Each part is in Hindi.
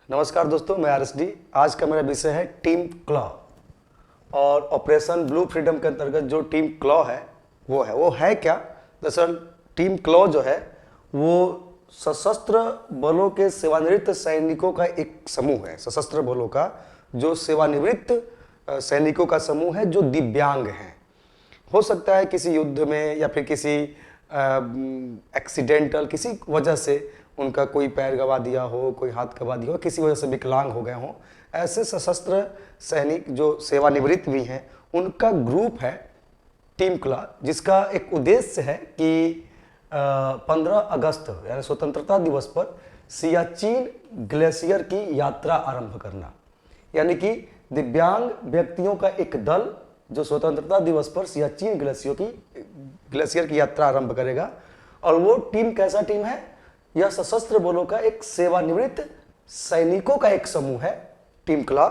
नमस्कार दोस्तों, मैं RSD। आज का मेरा विषय है टीम क्लॉ और ऑपरेशन ब्लू फ्रीडम के अंतर्गत जो टीम क्लॉ है वो है क्या। दरअसल टीम क्लॉ जो है वो सशस्त्र बलों के सेवानिवृत्त सैनिकों का एक समूह है। सशस्त्र बलों का जो सेवानिवृत्त सैनिकों का समूह है जो दिव्यांग हैं। हो सकता है किसी युद्ध में या फिर किसी एक्सीडेंटल किसी वजह से उनका कोई पैर गवा दिया हो, कोई हाथ गवा दिया हो, किसी वजह से विकलांग हो गए हों। ऐसे सशस्त्र सैनिक जो सेवानिवृत्त भी हैं उनका ग्रुप है टीम क्लॉ, जिसका एक उद्देश्य है कि 15 अगस्त यानी स्वतंत्रता दिवस पर सियाचिन ग्लेशियर की यात्रा आरंभ करना। यानी कि दिव्यांग व्यक्तियों का एक दल जो स्वतंत्रता दिवस पर सियाचिन ग्लेशियर की यात्रा आरंभ करेगा। और वो टीम कैसा टीम है? यह सशस्त्र बलों का एक सेवानिवृत्त सैनिकों का एक समूह है टीम क्लॉ,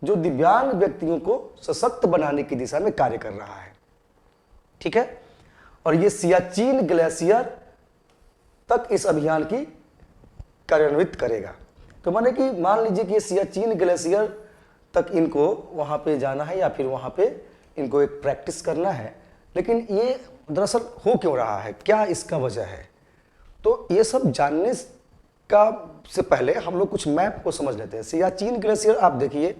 जो दिव्यांग व्यक्तियों को सशक्त बनाने की दिशा में कार्य कर रहा है। ठीक है, और ये सियाचिन ग्लेशियर तक इस अभियान की कार्यान्वित करेगा। तो माने कि मान लीजिए कि ये सियाचिन ग्लेशियर तक इनको वहां पे जाना है या फिर वहां पे इनको एक प्रैक्टिस करना है, लेकिन ये दरअसल हो क्यों रहा है, क्या इसका वजह है? तो ये सब जानने का से पहले हम लोग कुछ मैप को समझ लेते हैं। सियाचिन ग्लेशियर आप देखिए,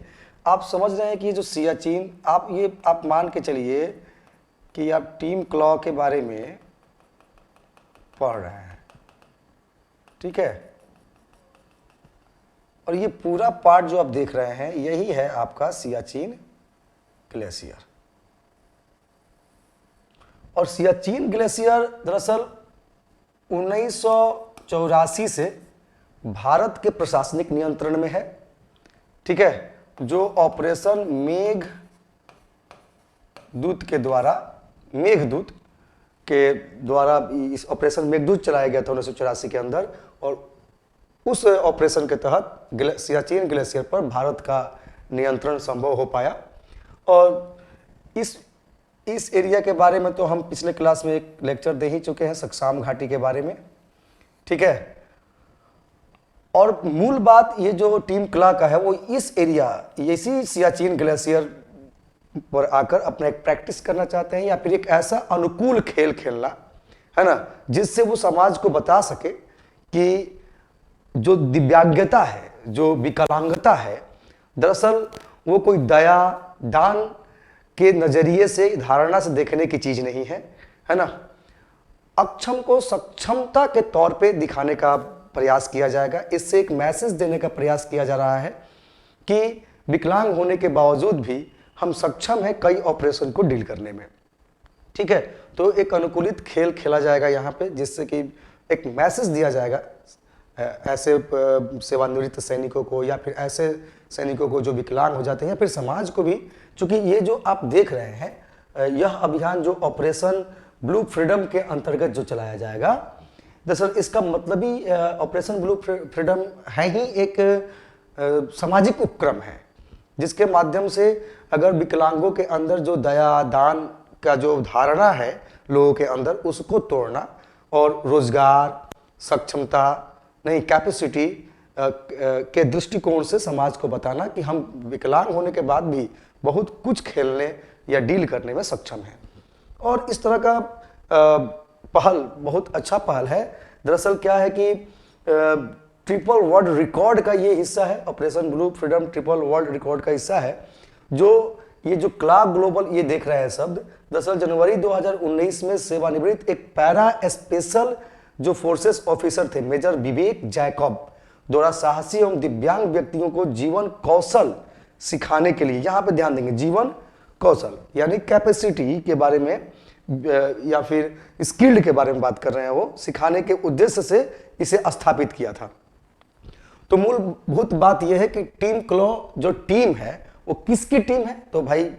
आप समझ रहे हैं कि ये जो सियाचिन, आप मान के चलिए कि आप टीम क्लॉ के बारे में पढ़ रहे हैं, ठीक है। और ये पूरा पार्ट जो आप देख रहे हैं यही है आपका सियाचिन ग्लेशियर। और सियाचिन ग्लेशियर दरअसल 1984 से भारत के प्रशासनिक नियंत्रण में है। ठीक है, जो ऑपरेशन मेघदूत के द्वारा इस ऑपरेशन मेघदूत चलाया गया था 1984 के अंदर। और उस ऑपरेशन के तहत सियाचिन ग्लेशियर पर भारत का नियंत्रण संभव हो पाया। और इस एरिया के बारे में तो हम पिछले क्लास में एक लेक्चर दे ही चुके हैं, सक्साम घाटी के बारे में। ठीक है, और मूल बात ये जो टीम क्लॉ का है वो इस एरिया, इसी सियाचिन ग्लेशियर पर आकर अपना एक प्रैक्टिस करना चाहते हैं या फिर एक ऐसा अनुकूल खेल खेलना है ना, जिससे वो समाज को बता सके कि जो दिव्यांगता है, जो विकलांगता है, दरअसल वो कोई दया दान के नजरिए से, धारणा से देखने की चीज नहीं है, है ना। अक्षम को सक्षमता के तौर पे दिखाने का प्रयास किया जाएगा। इससे एक मैसेज देने का प्रयास किया जा रहा है कि विकलांग होने के बावजूद भी हम सक्षम हैं कई ऑपरेशन को डील करने में। ठीक है, तो एक अनुकूलित खेल खेला जाएगा यहाँ पे, जिससे कि एक मैसेज दिया जाएगा ऐसे सेवानिवृत्त सैनिकों को या फिर ऐसे सैनिकों को जो विकलांग हो जाते हैं, या फिर समाज को भी। चूंकि ये जो आप देख रहे हैं यह अभियान जो ऑपरेशन ब्लू फ्रीडम के अंतर्गत जो चलाया जाएगा, दरअसल इसका मतलब ही ऑपरेशन ब्लू फ्रीडम है ही एक सामाजिक उपक्रम है, जिसके माध्यम से अगर विकलांगों के अंदर जो दया दान का जो धारणा है लोगों के अंदर, उसको तोड़ना और रोजगार, सक्षमता नहीं, कैपेसिटी के दृष्टिकोण से समाज को बताना कि हम विकलांग होने के बाद भी बहुत कुछ खेलने या डील करने में सक्षम हैं। और इस तरह का पहल बहुत अच्छा पहल है। दरअसल क्या है कि ट्रिपल वर्ल्ड रिकॉर्ड का ये हिस्सा है, operation blue freedom triple world record का हिस्सा है। ये जो क्लॉ ग्लोबल ये देख रहे हैं शब्द, दरअसल जनवरी 2019 में सेवानिवृत्त एक पैरा स्पेशल जो फोर्सेस ऑफिसर थे मेजर विवेक जैकब द्वारा साहसी एवं दिव्यांग व्यक्तियों को जीवन कौशल सिखाने के लिए, यहां पे ध्यान देंगे, जीवन कौशल यानी कैपेसिटी के बारे में या फिर स्किल्ड के बारे में बात कर रहे हैं, वो सिखाने के उद्देश्य से इसे स्थापित किया था। तो मूलभूत बात यह है कि टीम क्लॉ जो टीम है वो किसकी टीम है? तो भाई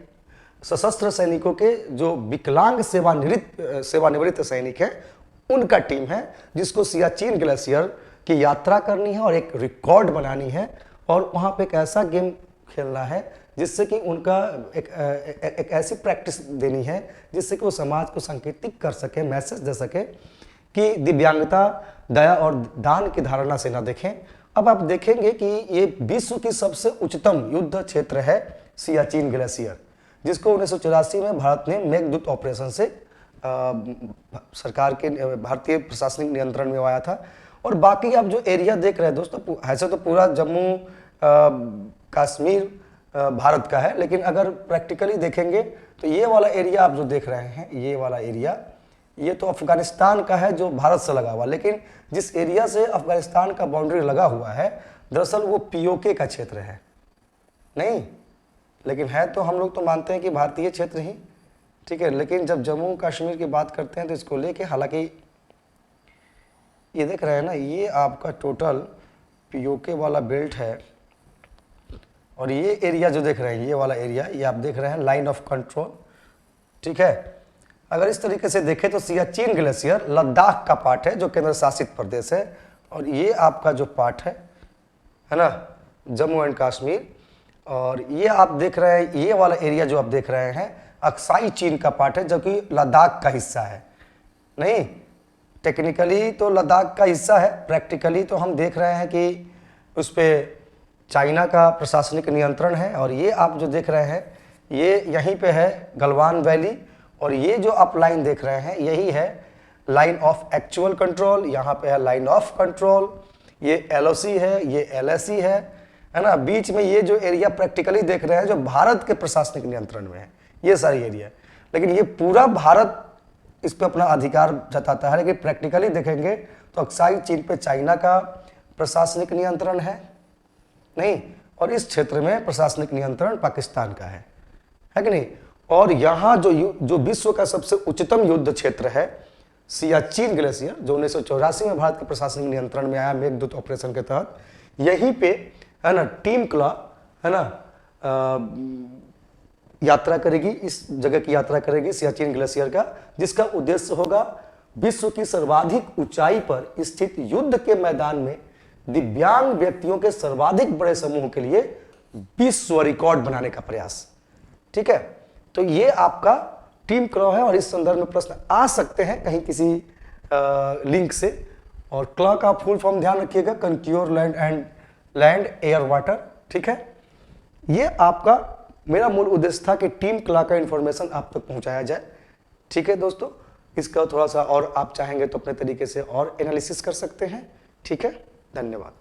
सशस्त्र सैनिकों के जो विकलांग सेवानिवृत्त सैनिक हैं उनका टीम है, जिसको सियाचिन ग्लेशियर की यात्रा करनी है और एक रिकॉर्ड बनानी है और वहां पे एक ऐसा गेम खेलना है जिससे कि उनका एक ऐसी प्रैक्टिस देनी है जिससे कि वो समाज को संकेतित कर सके, मैसेज दे सके कि दिव्यांगता दया और दान की धारणा से ना देखें अब आप देखेंगे कि ये विश्व की सबसे उच्चतम युद्ध क्षेत्र है सियाचिन ग्लेशियर, जिसको 1984 में भारत ने मेघदूत ऑपरेशन से सरकार के भारतीय प्रशासनिक नियंत्रण में आया था। और बाकी आप जो एरिया देख रहे हैं दोस्तों, ऐसे तो पूरा जम्मू कश्मीर भारत का है, लेकिन अगर प्रैक्टिकली देखेंगे तो ये वाला एरिया आप जो देख रहे हैं, ये वाला एरिया, ये तो अफगानिस्तान का है जो भारत से लगा हुआ। लेकिन जिस एरिया से अफगानिस्तान का बाउंड्री लगा हुआ है, दरअसल वो पीओके का क्षेत्र है नहीं, लेकिन है तो हम लोग तो मानते हैं कि भारतीय क्षेत्र ही, ठीक है। लेकिन जब जम्मू कश्मीर की बात करते हैं तो इसको लेके, हालांकि ये देख रहे हैं ना, ये आपका टोटल पीओके वाला बेल्ट है। और ये एरिया जो देख रहे हैं, ये वाला एरिया, ये आप देख रहे हैं लाइन ऑफ कंट्रोल, ठीक है। अगर इस तरीके से देखें तो सियाचिन ग्लेशियर लद्दाख का पार्ट है जो केंद्र शासित प्रदेश है, और ये आपका जो पार्ट है ना, जम्मू एंड कश्मीर। और ये आप देख रहे हैं, ये वाला एरिया जो आप देख रहे हैं अक्साई चीन का पार्ट है, जो कि लद्दाख का हिस्सा है नहीं। टेक्निकली तो लद्दाख का हिस्सा है, प्रैक्टिकली तो हम देख रहे हैं कि उस पर चाइना का प्रशासनिक नियंत्रण है। और ये आप जो देख रहे हैं, ये यहीं पे है गलवान वैली, और ये जो आप लाइन देख रहे हैं यही है लाइन ऑफ एक्चुअल कंट्रोल। यहाँ पे है लाइन ऑफ कंट्रोल, ये एलओसी है, ये एलएसी है ना। बीच में ये जो एरिया प्रैक्टिकली देख रहे हैं जो भारत के प्रशासनिक नियंत्रण में है, ये सारी एरिया। लेकिन ये पूरा भारत इस पे अपना अधिकार जताता है, लेकिन प्रैक्टिकली देखेंगे तो अक्साई चीन पे चाइना का प्रशासनिक नियंत्रण है नहीं, और इस क्षेत्र में प्रशासनिक नियंत्रण पाकिस्तान का है कि नहीं। और यहाँ जो विश्व का सबसे उच्चतम युद्ध क्षेत्र है सियाचिन ग्लेशियर, जो 1984 में भारत के प्रशासनिक नियंत्रण में आया मेघदूत ऑपरेशन के तहत, यहीं पे है ना टीम क्ला है ना यात्रा करेगी, इस जगह की यात्रा करेगी सियाचिन ग्लेशियर का, जिसका उद्देश्य होगा विश्व की सर्वाधिक ऊंचाई पर स्थित युद्ध के मैदान में दिव्यांग व्यक्तियों के सर्वाधिक बड़े समूह के लिए विश्व रिकॉर्ड बनाने का प्रयास, ठीक है। तो ये आपका टीम क्लॉ है, और इस संदर्भ में प्रश्न आ सकते हैं कहीं किसी लिंक से। और क्लॉ का फुल फॉर्म ध्यान रखिएगा, कंक्योर लैंड एयर वाटर, ठीक है। ये आपका मेरा मूल उद्देश्य था कि टीम क्लॉ का इंफॉर्मेशन आप तक पहुंचाया जाए, ठीक है दोस्तों। इसका थोड़ा सा और आप चाहेंगे तो अपने तरीके से और एनालिसिस कर सकते हैं, ठीक है। धन्यवाद।